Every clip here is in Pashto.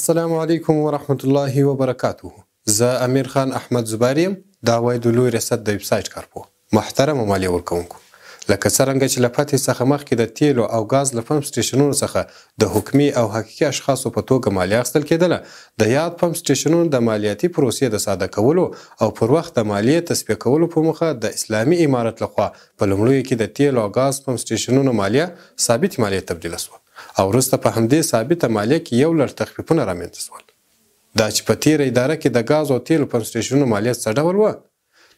السلام علیکم ورحمت الله وبرکاته. زه امیر خان احمد زبیر یم، د عواید لوی ریاست د ویب سایټ کارپو. محترم مالیه ورکوونکو، لکه څرنګه چې له فتحې څخه مخکې د تیلو او غاز له پمپ سټیشنونو څخه د حکومي او حقیقي اشخاصو په توګه مالیه اخیستل کېدله، د یاد پمپ سټیشنونو د مالیاتي پروسې د ساده کولو او پر وخت د مالیې تصفیه کولو په موخه د اسلامي امارت لخوا په لومړیو کې د تیلو او غاز پمپ سټیشنونو مالیه ثابت مالیې تبدیله شوه او وروسته په همدې ثابته مالیه کې یو لړ تخفیفونه رامنځته شول. دا چې په تیره اداره کې د غاز او تیلو پمپ سټیشنونو مالیه څه ډول وه،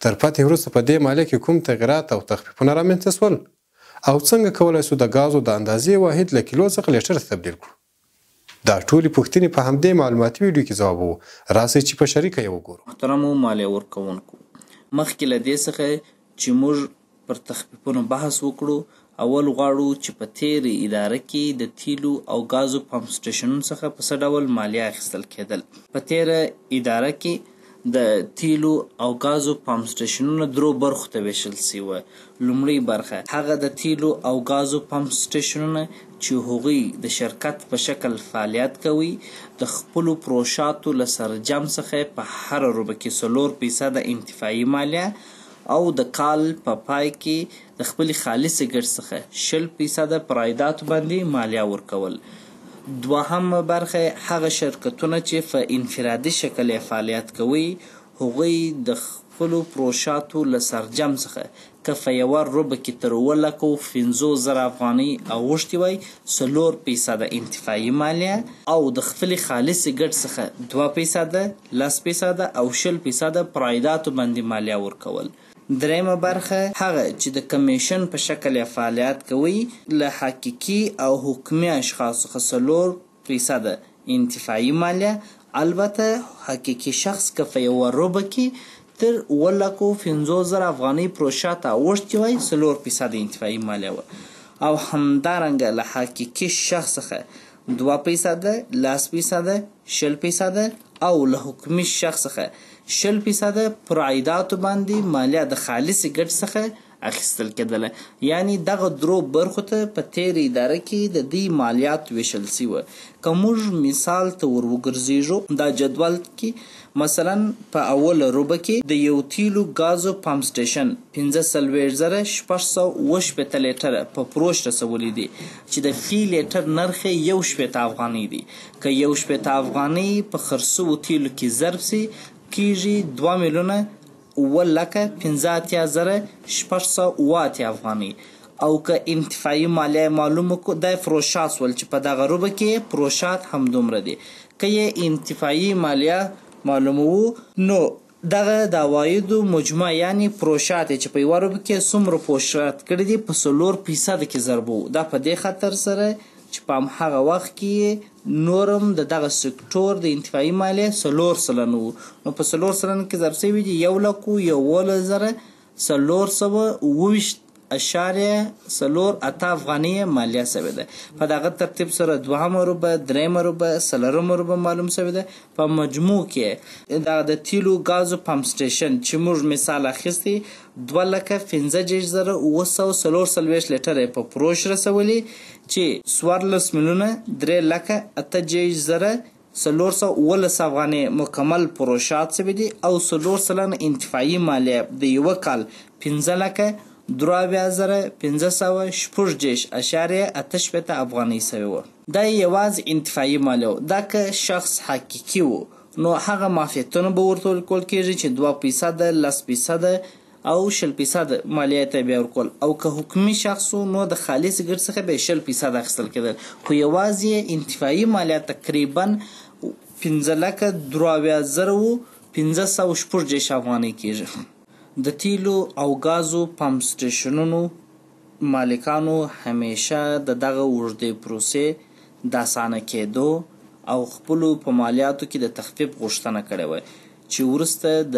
تر فتحې وروسته په دې مالیه کې کوم تغیرات او تخفیفونه رامنځته شول، او څنګه کولی شو د غازو د اندازې واحد له کیلو څخه لیټر ته تبدیل کړو. دا ټولې پوښتنې په همدې معلوماتي ویډیو کې ځوابوو. راسئ چې په شریکه یې وګورو. محترمو مالیه ورکوونکو، مخکې له دې څخه چې موږ پر تخفیفونو بحث وکړو، اول غواړو چې په تیرې اداره کې د تیلو او غازو پمپ سټیشنونو څخه په څه ډول مالیه اخیستل کېدل. په تیره اداره کې د تیلو او غازو پمپ سټیشنونو درو برخو ته ویشل سوي. لومړی برخه هغه د تیلو او غازو پمپ سټیشنونه چې هغوی د شرکت په شکل فعالیت کوي، د خپلو پروشاتو له سرجم څخه په هر روبه کې 4% انتفاعي مالیه او د کال په پای کې د خپل خالص ګټې څخه 0% پر عایداتو باندې مالیه ورکول. دوهم برخه هغه شرکتونه چې په انفرادي شکل فعالیت کوي، هغوی د خپلو پروشاتو له سرجم څخه که په یوه روبه کې تر 2,50,000 افغانۍ اوښتې وای 4% انتفاعي مالیه او د خپل خالص ګټې څخه 2%، 10% او 0% پر عایداتو باندې مالیه ورکول. دریمه برخه هغه چې د کمیشن په شکل فعالیت کوي، له حقیقي او حکومي اشخاصو څخه 4% انتفاعي مالیه. البته حقیقي شخص که په یوه روبه کې تر 2,50,000 افغانۍ پروشات اوښتې وای 4% انتفاعي مالیه وه، او همدارنګه له حقیقي شخص څخه 2%، 10%، 0% او له حکومي شخص څخه 0% پر عایداتو باندې مالیه د خالص ګټې څخه اخیستل کېدله. یعنی دغه درو برخو ته په تیرې اداره کې د دې مالیات ویشل سوي. که موږ مثال ته ور وګرځېږو، دا جدول کې مثلا په اوله روبه کې د یو تیلو غازو پمپ سټیشن 15,618 لیټره په فروش رسولی دي چې د فی لیټر نرخ 1 افغانۍ دی. که 1 افغانۍ په خرڅو تیلو کې ضرب سي کېږي 2,15,608 افغانۍ. او که انتفاعي مالیه معلومه کو، دا فروشات ول چې په دغه روبه کې فروشات همدومره دي. که یې انتفاعي مالیه معلوموو، نو دغه د عوایدو مجموع یعنی پروشات چې په یوه روبه کې څومره پروشات کړي دي په 4% کې ضربوو. دا په دې خاطر سره چې په هغه وخت کې نورم د دغه سکتور د انتفاعي مالیه 4% وو، نو په 4% کې ضرب شوي دي 1,11,428.08 افغانۍ مالیه شوې ده. په دغه ترتیب سره دوهمه روبه، دریمه روبه، څلورمه روبه معلوم شوې ده. په مجموع کې د تیلو غازو پمپ سټیشن چې موږ مثال اخیستی 2,15,944 لیټره په فروش رسولي، چې 14,03,68,412 افغانۍ مکمل پروشات شوي دي او 4% انتفاعي مالیه د یوه کال 15,03,518.8 افغانۍ شوې وه. دا یوازې انتفاعي مالیه وه. دا که شخص حقیقي و، نو هغه معافیتونه به ورته ورکول کېږي چې 2%، 10% او 0% مالیه ته بیا ورکول. او که حکومي شخص و، نو د خالص ګټې څخه به 0% اخیستل کېدل. خو یوازې انتفاعي مالیه تقریبا 15,05,518 افغانۍ کېږي. د تیلو او غازو پمپ سټیشنونو مالکانو همیشه د دغه اوږدې پروسې د اسانه کېدو او خپلو په مالیاتو کې د تخفیف غوښتنه کړې وه، چې وروسته د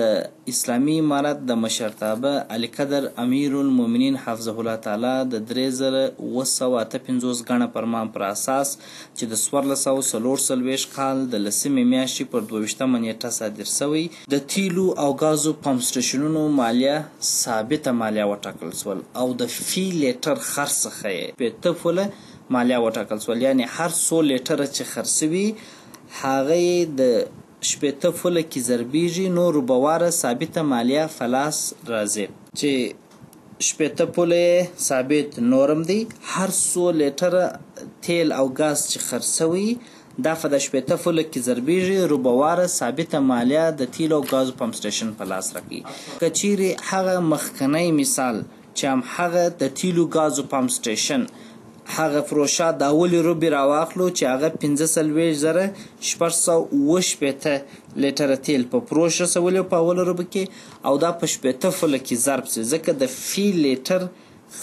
اسلامي امارت د مشرتابه علي قدر امیر المؤمنین حفظه الله تعالی د 3,958 ګڼه فرمان پر اساس چې د 1444 کال د 10مې میاشتې پر 22مه نیټه صادر شوی، د تیلو او غازو پمپ سټیشنونو مالیه ثابته مالیه وټاکل شول او د فی لیټر خرڅ څخه 0.5 مالیه وټاکل شول. یعنی هر 100 لیټره چې خرڅوي هغه یې د 80 فله کې ضربیږي، نو ربواره ثابته مالیه په لاس راځي چې 80 فله ثابت نورم دی. هر 100 لیټره تیل او ګاز چې خرڅ شوی دا په 80 فله کې ضربیږي، ربواره ثابته مالیه د تیل او ګاز پمپ سټیشن په لاس راکوي. که چیرې هغه مخکنی مثال چې هم هغه د تیلو ګازو پمپ سټیشن هغه فروشات د اولي روبي راواخلو چې هغه 15,680 لیټره تیل په فروش رسولي په اوله روبي کې، او دا په 80 فله کې ضرب شي، ځکه د فی لیټر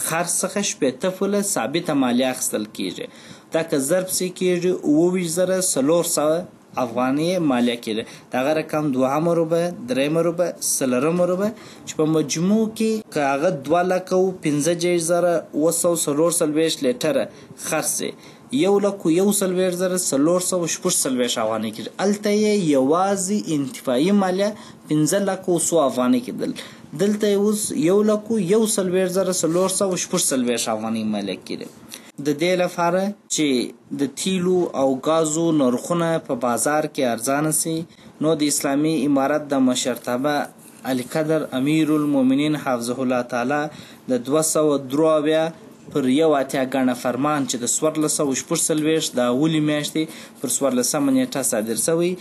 خرڅ څخه 80 فله ثابته مالیه اخیستل کیږي. دا که ضرب شي کیږي 24,400 افغانۍ مالیه کېده. دغه رقم 2 روبه، 3 روبه، 4 روبه چې په مجموع کې که هغه 2,15,440 لیټره خرڅ شي 1,41,440 افغانۍ کېږي. هلته یې یوازې انتفاعي مالیه 15,100 افغانۍ کېدل، دلته یې اوس 1,41,440 افغانۍ مالیه کېږي. د دې لپاره چې د تیلو او ګازو نرخونه په بازار کې ارزانه سي، نو د اسلامي امارت د مشرتابه علي قدر امیر المؤمنین حفظه الله تعالی د 283 پر 1 ګڼه فرمان چې د 1440 د اولی میاشتې پر 14 نیټه صادر شوی،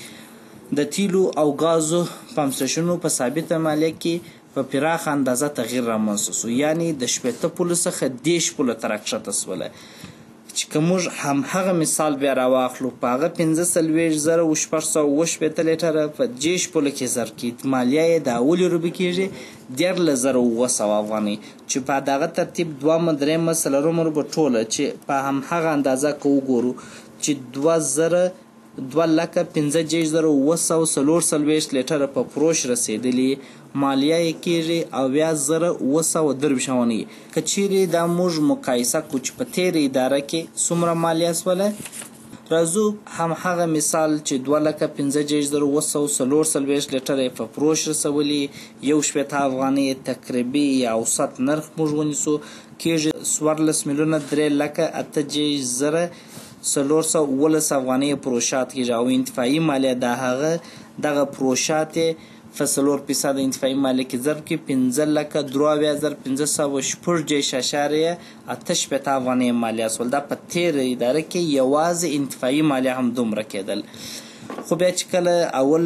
د تیلو او ګازو پمپ سټیشنونو په ثابته مالیه کې په پراخه اندازه تغییر رامنځته شو، یعنی د 80 فله څخه 10 فله ته راکښته شوله. چې که موږ همهغه مثال بیا راواخلو په هغه 15,680 لیټره په 10 فله کې ضرب کړي، مالیه یې د اولي روبي کېږي 13,900 افغانۍ، چې په دغه ترتیب 2 3 4 روبه ټوله چې په همهغه اندازه که وګورو چې 2,15,940 لیټره په فروش رسېدلي، مالیه یې کېږي 8,930 افغانۍ. که چیرې دا موږ مقایسه کړو چې په تېره اداره کې څومره مالیه شوله، راځو همهغه مثال چې 2,15,940 لیټره یې په فروش رسولي 60 افغانۍ تقریبي یا اوسط نرخ موږ ونیسو، کېږي 14,03,417 افغانۍ پروشات کېږي، او انتفاعي مالیه د هغه دغه پروشات په 4% انتفاعي مالیه کې ضرب کړي 15,23,516.88 افغانۍ مالیه شول. دا په تېره اداره کې یوازې انتفاعي مالیه هم دومره کېدل. خو بیا چې کله اول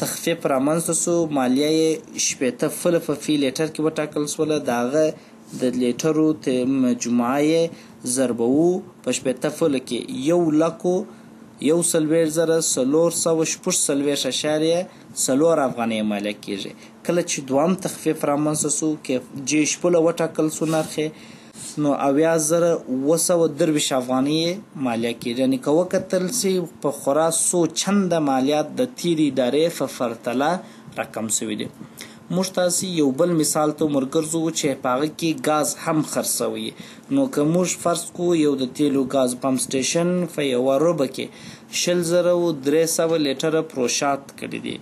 تخفیف رامنځته شو، مالیه یې 80 فله په فی لیټر کې وټاکل شوله، د هغه د لیټرو مجموعه یې ضربوو په 80 فله کې 1,41,440 افغانۍ مالیه کېږي. کله چې دوام تخفیف رامنځته شو کې 10 فله وټاکل شو نرخ، نو 8,930 افغانۍ مالیه کېږي. یعنې که وکتل شي په خورا څو چنده مالیات د تېرې ادارې په پرتله رقم شوي دي. موږ تاسې یو بل مثال ته ورګرځو چې په هغه کې ګاز هم خرڅ شوی. نو که موږ فرض کړو یو د تیلو ګاز پمپ سټیشن په یوه روبه کې 20,300 لیټره پروشات کړي دي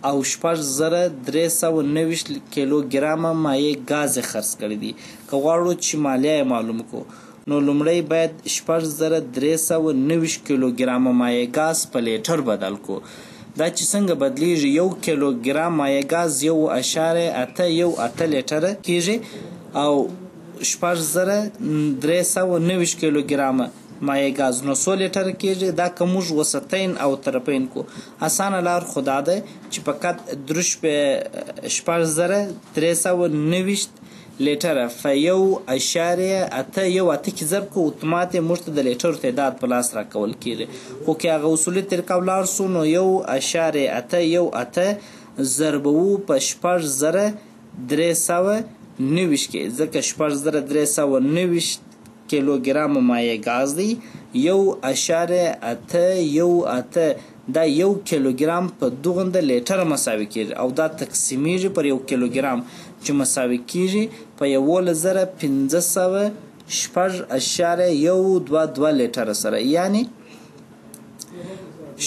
او 6,390 کیلوګرامه مایع ګاز خرڅ کړي دي. که غواړو چې مالیه یې معلوم کړو، نو لومړی باید 6,390 کیلوګرامه مایع ګاز په لیټر بدل کړو. دا چې څنګه بدلیږي، 1 کیلوګرام مایع ګاز 1.818 لیټره کېږي او 6,390 کیلوګرامه مایع ګاز 900 لیټره کېږي. دا که موږ وسطین او طرفین کو، اسانه لار خو دا ده چې فقط 6,390 لیټره په 1.818 کې ضرب کړو، اتومات موږ ته د لیټرو تعداد په لاس راکول کېږي. خو که هغه اصولي طریقه ولاړ سو، نو 1.818 ضربوو په 6,390 کې، ځکه 6,390 کیلوګرام مایع ګاز دی، 1.818 دا 1 کیلوګرام په دغونده لیټره مساوي کېږي، او دا تقسیمیږي پر 1 کیلوګرام چې مساوي کېږي په 11,506.122 لیټره سره، یعنی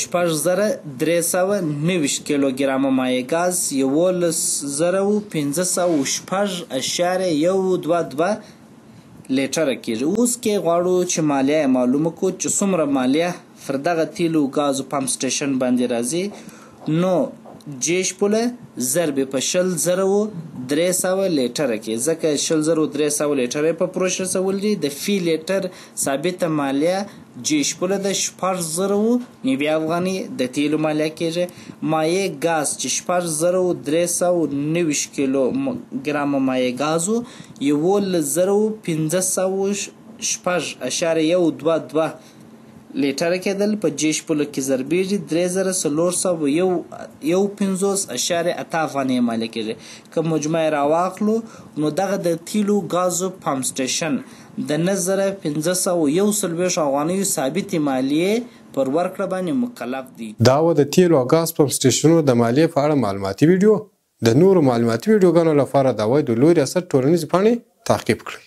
6,390 کیلوګرامه مایع ګاز 11,506.122 لیټره کېږي. اوس کې غواړو چې مالیه معلومه کړو چې څومره مالیه پر دغه تیلو ګازو پمپ سټیشن باندې راځي نو جیش پوله ضرب په 20,300 لیټره کې ځکه 20,300 لیټره په پروسس ول دي د فی لیټر ثابته مالیه جیش پوله د 4,090 افغاني د تیلو مالیه کېږي مایع ګاز چې 4,390 کیلو ګرام مایع ګازو 11,500.122 لیټره کېدل په جیش پوله کې ضربېږي 3,451.8 افغانۍ مالیه کېږي که مجموع راواخلو نو دغه د تیلو ګازو پمپ سټیشن د 9,541 افغانیو ثابتې مالیې پر ورکړه باندې مکلف دي. دا و د تیلو او ګاز پمپ سټیشنونو د مالیې په اړه معلوماتي ویډیو. د نورو معلوماتي ویډیوګانو لپاره د عواید لوی ریاست ټولنیزې پاڼې تعقیب کړئ.